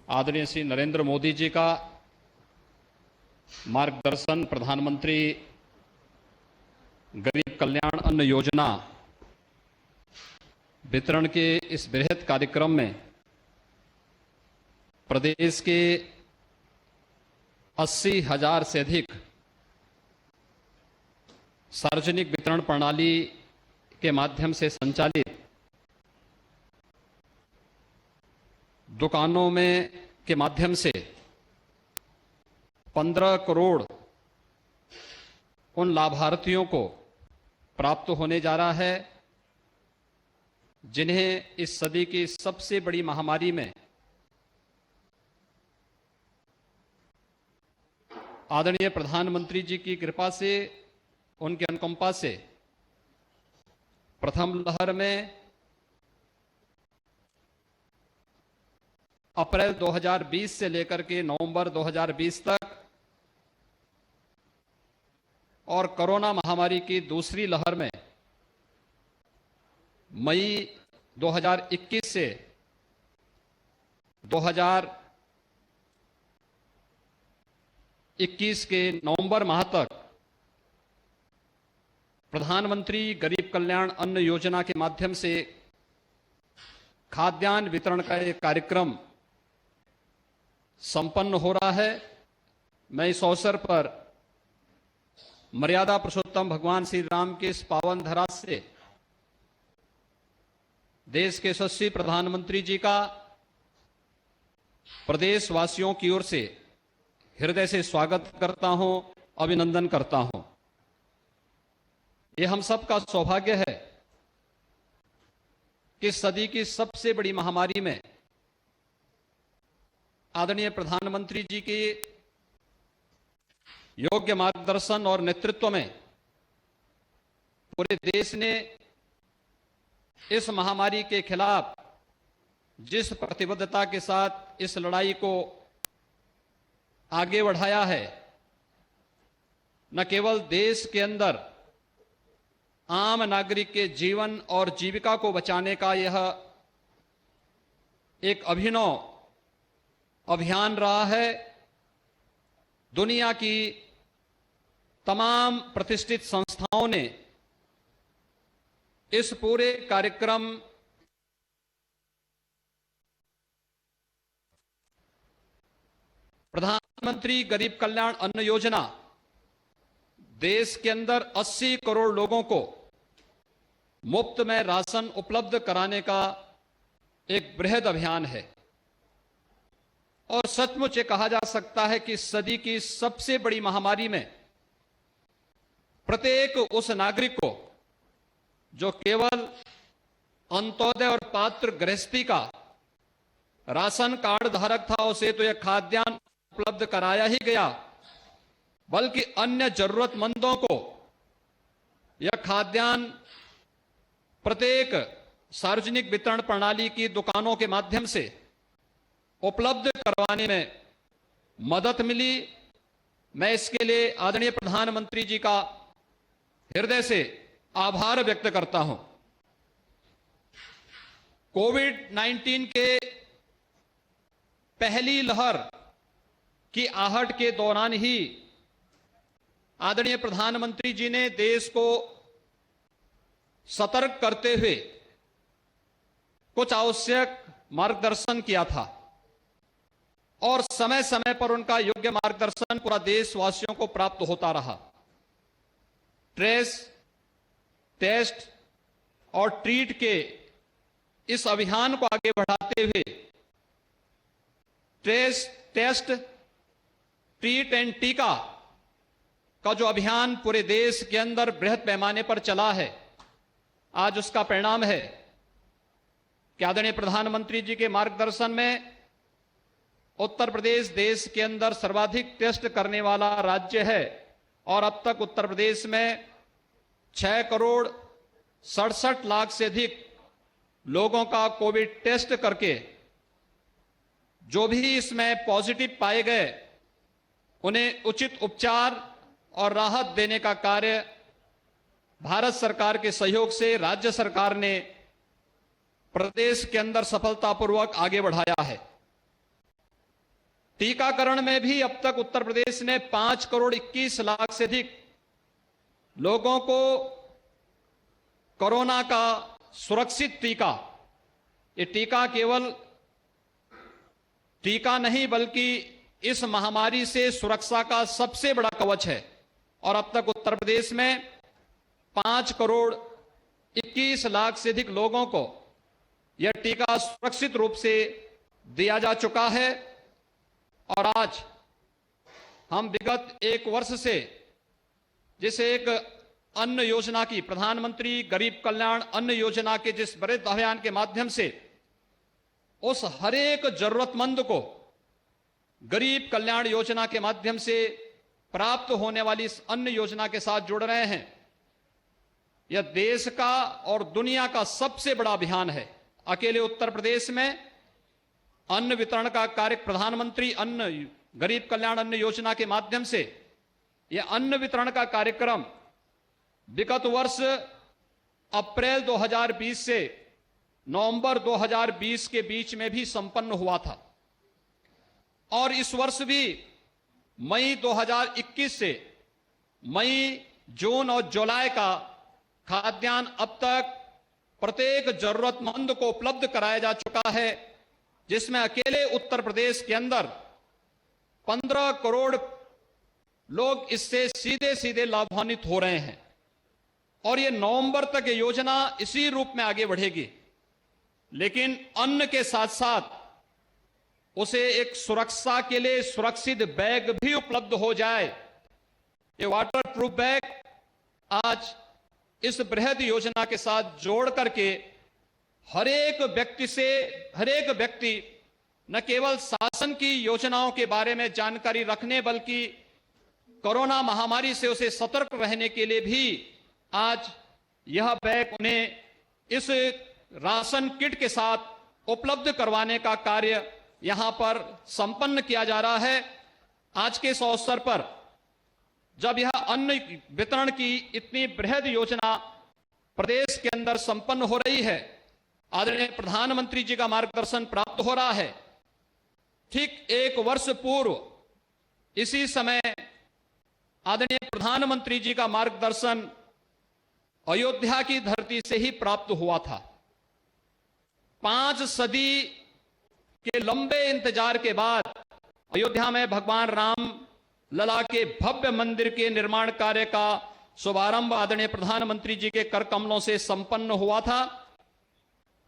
आदरणीय श्री नरेंद्र मोदी जी का मार्गदर्शन प्रधानमंत्री गरीब कल्याण अन्न योजना वितरण के इस बृहद कार्यक्रम में प्रदेश के 80,000 से अधिक सार्वजनिक वितरण प्रणाली के माध्यम से संचालित दुकानों में के माध्यम से 15 करोड़ उन लाभार्थियों को प्राप्त होने जा रहा है जिन्हें इस सदी की सबसे बड़ी महामारी में आदरणीय प्रधानमंत्री जी की कृपा से, उनके अनुकंपा से प्रथम लहर में अप्रैल 2020 से लेकर के नवंबर 2020 तक और कोरोना महामारी की दूसरी लहर में मई 2021 से 2021 के नवंबर माह तक प्रधानमंत्री गरीब कल्याण अन्न योजना के माध्यम से खाद्यान्न वितरण का एक कार्यक्रम संपन्न हो रहा है। मैं इस अवसर पर मर्यादा पुरुषोत्तम भगवान श्री राम के इस पावन धरा से देश के यशस्वी प्रधानमंत्री जी का प्रदेशवासियों की ओर से हृदय से स्वागत करता हूं, अभिनंदन करता हूं। यह हम सबका सौभाग्य है कि सदी की सबसे बड़ी महामारी में आदरणीय प्रधानमंत्री जी के योग्य मार्गदर्शन और नेतृत्व में पूरे देश ने इस महामारी के खिलाफ जिस प्रतिबद्धता के साथ इस लड़ाई को आगे बढ़ाया है, न केवल देश के अंदर आम नागरिक के जीवन और जीविका को बचाने का यह एक अभिनव अभियान रहा है, दुनिया की तमाम प्रतिष्ठित संस्थाओं ने इस पूरे कार्यक्रम प्रधानमंत्री गरीब कल्याण अन्न योजना देश के अंदर 80 करोड़ लोगों को मुफ्त में राशन उपलब्ध कराने का एक बृहद अभियान है और सचमुच ये कहा जा सकता है कि सदी की सबसे बड़ी महामारी में प्रत्येक उस नागरिक को जो केवल अंत्योदय और पात्र गृहस्थी का राशन कार्ड धारक था, उसे तो यह खाद्यान्न उपलब्ध कराया ही गया, बल्कि अन्य जरूरतमंदों को यह खाद्यान्न प्रत्येक सार्वजनिक वितरण प्रणाली की दुकानों के माध्यम से उपलब्ध करवाने में मदद मिली। मैं इसके लिए आदरणीय प्रधानमंत्री जी का हृदय से आभार व्यक्त करता हूं। कोविड-19 के पहली लहर की आहट के दौरान ही आदरणीय प्रधानमंत्री जी ने देश को सतर्क करते हुए कुछ आवश्यक मार्गदर्शन किया था और समय समय पर उनका योग्य मार्गदर्शन पूरा देशवासियों को प्राप्त होता रहा। ट्रेस, टेस्ट और ट्रीट के इस अभियान को आगे बढ़ाते हुए ट्रेस, टेस्ट, ट्रीट एंड टीका का जो अभियान पूरे देश के अंदर बृहद पैमाने पर चला है, आज उसका परिणाम है कि आदरणीय प्रधानमंत्री जी के मार्गदर्शन में उत्तर प्रदेश देश के अंदर सर्वाधिक टेस्ट करने वाला राज्य है और अब तक उत्तर प्रदेश में 6 करोड़ 67 लाख से अधिक लोगों का कोविड टेस्ट करके जो भी इसमें पॉजिटिव पाए गए उन्हें उचित उपचार और राहत देने का कार्य भारत सरकार के सहयोग से राज्य सरकार ने प्रदेश के अंदर सफलतापूर्वक आगे बढ़ाया है। टीकाकरण में भी अब तक उत्तर प्रदेश ने 5 करोड़ 21 लाख से अधिक लोगों को कोरोना का सुरक्षित टीका, ये टीका केवल टीका नहीं बल्कि इस महामारी से सुरक्षा का सबसे बड़ा कवच है। और अब तक उत्तर प्रदेश में 5 करोड़ 21 लाख से अधिक लोगों को यह टीका सुरक्षित रूप से दिया जा चुका है। और आज हम विगत 1 वर्ष से जिसे एक अन्न योजना की, प्रधानमंत्री गरीब कल्याण अन्न योजना के जिस बड़े अभियान के माध्यम से उस हरेक जरूरतमंद को गरीब कल्याण योजना के माध्यम से प्राप्त होने वाली इस अन्न योजना के साथ जुड़ रहे हैं, यह देश का और दुनिया का सबसे बड़ा अभियान है। अकेले उत्तर प्रदेश में अन्न वितरण का कार्य, प्रधानमंत्री अन्न गरीब कल्याण अन्न योजना के माध्यम से यह अन्न वितरण का कार्यक्रम विगत वर्ष अप्रैल 2020 से नवंबर 2020 के बीच में भी संपन्न हुआ था। और इस वर्ष भी मई 2021 से मई, जून और जुलाई का खाद्यान्न अब तक प्रत्येक जरूरतमंद को उपलब्ध कराया जा चुका है, जिसमें अकेले उत्तर प्रदेश के अंदर 15 करोड़ लोग इससे सीधे सीधे लाभान्वित हो रहे हैं। और ये नवंबर तक ये योजना इसी रूप में आगे बढ़ेगी। लेकिन अन्न के साथ साथ उसे एक सुरक्षा के लिए सुरक्षित बैग भी उपलब्ध हो जाए। ये वाटर प्रूफ बैग आज इस बृहद योजना के साथ जोड़ करके हर एक व्यक्ति न केवल शासन की योजनाओं के बारे में जानकारी रखने बल्कि कोरोना महामारी से उसे सतर्क रहने के लिए भी आज यह बैग उन्हें इस राशन किट के साथ उपलब्ध करवाने का कार्य यहां पर संपन्न किया जा रहा है। आज के इस अवसर पर जब यह अन्न वितरण की इतनी बृहद योजना प्रदेश के अंदर संपन्न हो रही है, आदरणीय प्रधानमंत्री जी का मार्गदर्शन प्राप्त हो रहा है। ठीक 1 वर्ष पूर्व इसी समय आदरणीय प्रधानमंत्री जी का मार्गदर्शन अयोध्या की धरती से ही प्राप्त हुआ था। 5 सदी के लंबे इंतजार के बाद अयोध्या में भगवान राम लला के भव्य मंदिर के निर्माण कार्य का शुभारंभ आदरणीय प्रधानमंत्री जी के कर कमलों से संपन्न हुआ था।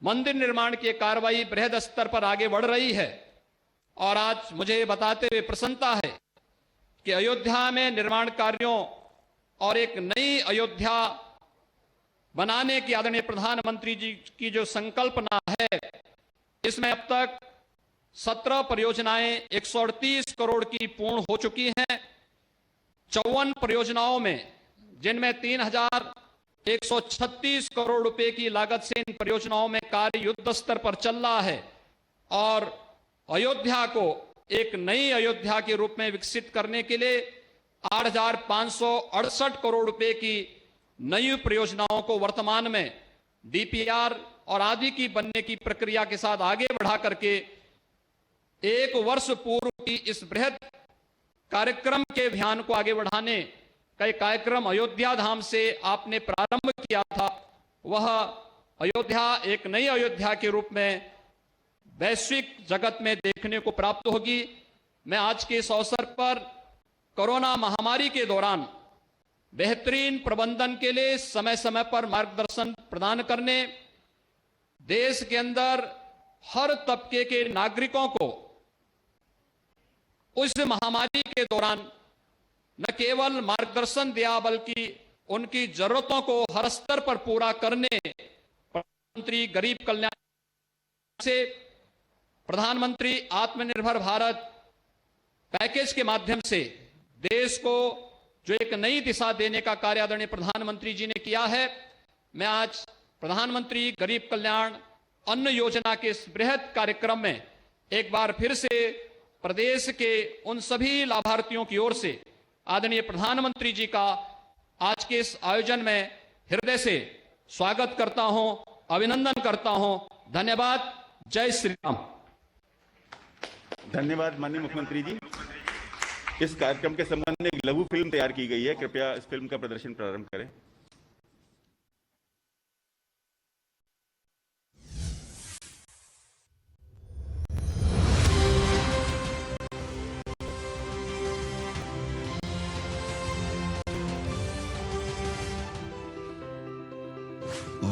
मंदिर निर्माण की कार्रवाई बृहद स्तर पर आगे बढ़ रही है। और आज मुझे बताते हुए प्रसन्नता है कि अयोध्या में निर्माण कार्यों और एक नई अयोध्या बनाने की आदरणीय प्रधानमंत्री जी की जो संकल्पना है, इसमें अब तक 17 परियोजनाएं 138 करोड़ की पूर्ण हो चुकी हैं। 54 परियोजनाओं में, जिनमें 3136 करोड़ रुपए की लागत से इन परियोजनाओं में कार्य युद्ध स्तर पर चल रहा है। और अयोध्या को एक नई अयोध्या के रूप में विकसित करने के लिए 8568 करोड़ रुपए की नई परियोजनाओं को वर्तमान में डीपीआर और आदि की बनने की प्रक्रिया के साथ आगे बढ़ा करके 1 वर्ष पूर्व की इस बृहद कार्यक्रम के अभियान को आगे बढ़ाने का एक कार्यक्रम अयोध्या धाम से आपने प्रारंभ किया था। वह अयोध्या एक नई अयोध्या के रूप में वैश्विक जगत में देखने को प्राप्त होगी। मैं आज के इस अवसर पर कोरोना महामारी के दौरान बेहतरीन प्रबंधन के लिए समय समय पर मार्गदर्शन प्रदान करने, देश के अंदर हर तबके के नागरिकों को उस महामारी के दौरान न केवल मार्गदर्शन दिया बल्कि उनकी जरूरतों को हर स्तर पर पूरा करने प्रधानमंत्री गरीब कल्याण से प्रधानमंत्री आत्मनिर्भर भारत पैकेज के माध्यम से देश को जो एक नई दिशा देने का कार्य आदरणीय प्रधानमंत्री जी ने किया है। मैं आज प्रधानमंत्री गरीब कल्याण अन्न योजना के इस बृहद कार्यक्रम में एक बार फिर से प्रदेश के उन सभी लाभार्थियों की ओर से आदरणीय प्रधानमंत्री जी का आज के इस आयोजन में हृदय से स्वागत करता हूं, अभिनंदन करता हूं। धन्यवाद। जय श्री राम। धन्यवाद माननीय मुख्यमंत्री जी। इस कार्यक्रम के संबंध में एक लघु फिल्म तैयार की गई है, कृपया इस फिल्म का प्रदर्शन प्रारंभ करें।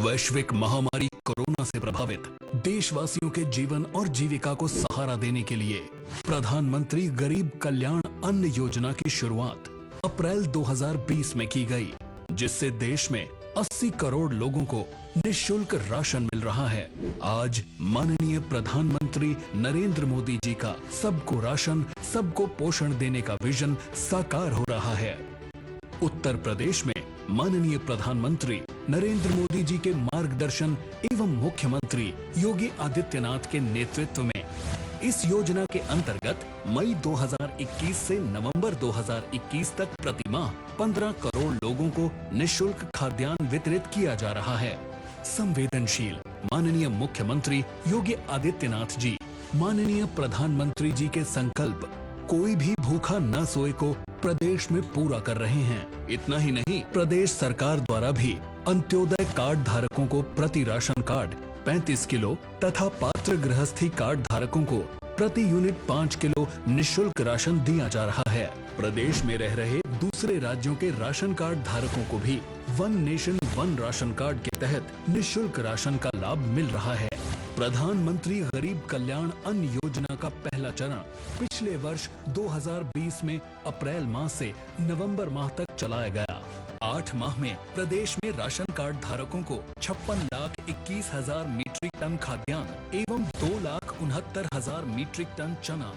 वैश्विक महामारी कोरोना से प्रभावित देशवासियों के जीवन और जीविका को सहारा देने के लिए प्रधानमंत्री गरीब कल्याण अन्न योजना की शुरुआत अप्रैल 2020 में की गई, जिससे देश में 80 करोड़ लोगों को निःशुल्क राशन मिल रहा है। आज माननीय प्रधानमंत्री नरेंद्र मोदी जी का सबको राशन सबको पोषण देने का विजन साकार हो रहा है। उत्तर प्रदेश में माननीय प्रधानमंत्री नरेंद्र मोदी जी के मार्गदर्शन एवं मुख्यमंत्री योगी आदित्यनाथ के नेतृत्व में इस योजना के अंतर्गत मई 2021 से नवंबर 2021 तक प्रति माह 15 करोड़ लोगों को निःशुल्क खाद्यान्न वितरित किया जा रहा है। संवेदनशील माननीय मुख्यमंत्री योगी आदित्यनाथ जी माननीय प्रधानमंत्री जी के संकल्प कोई भी भूखा न सोए को प्रदेश में पूरा कर रहे हैं। इतना ही नहीं, प्रदेश सरकार द्वारा भी अंत्योदय कार्ड धारकों को प्रति राशन कार्ड 35 किलो तथा पात्र गृहस्थी कार्ड धारकों को प्रति यूनिट 5 किलो निःशुल्क राशन दिया जा रहा है। प्रदेश में रह रहे दूसरे राज्यों के राशन कार्ड धारकों को भी one nation one ration card के तहत निःशुल्क राशन का लाभ मिल रहा है। प्रधानमंत्री गरीब कल्याण अन्न योजना का पहला चरण पिछले वर्ष 2020 में अप्रैल माह से नवंबर माह तक चलाया गया। 8 माह में प्रदेश में राशन कार्ड धारकों को 56,21,000 मीट्रिक टन खाद्यान्न एवं 2,69,000 मीट्रिक टन चना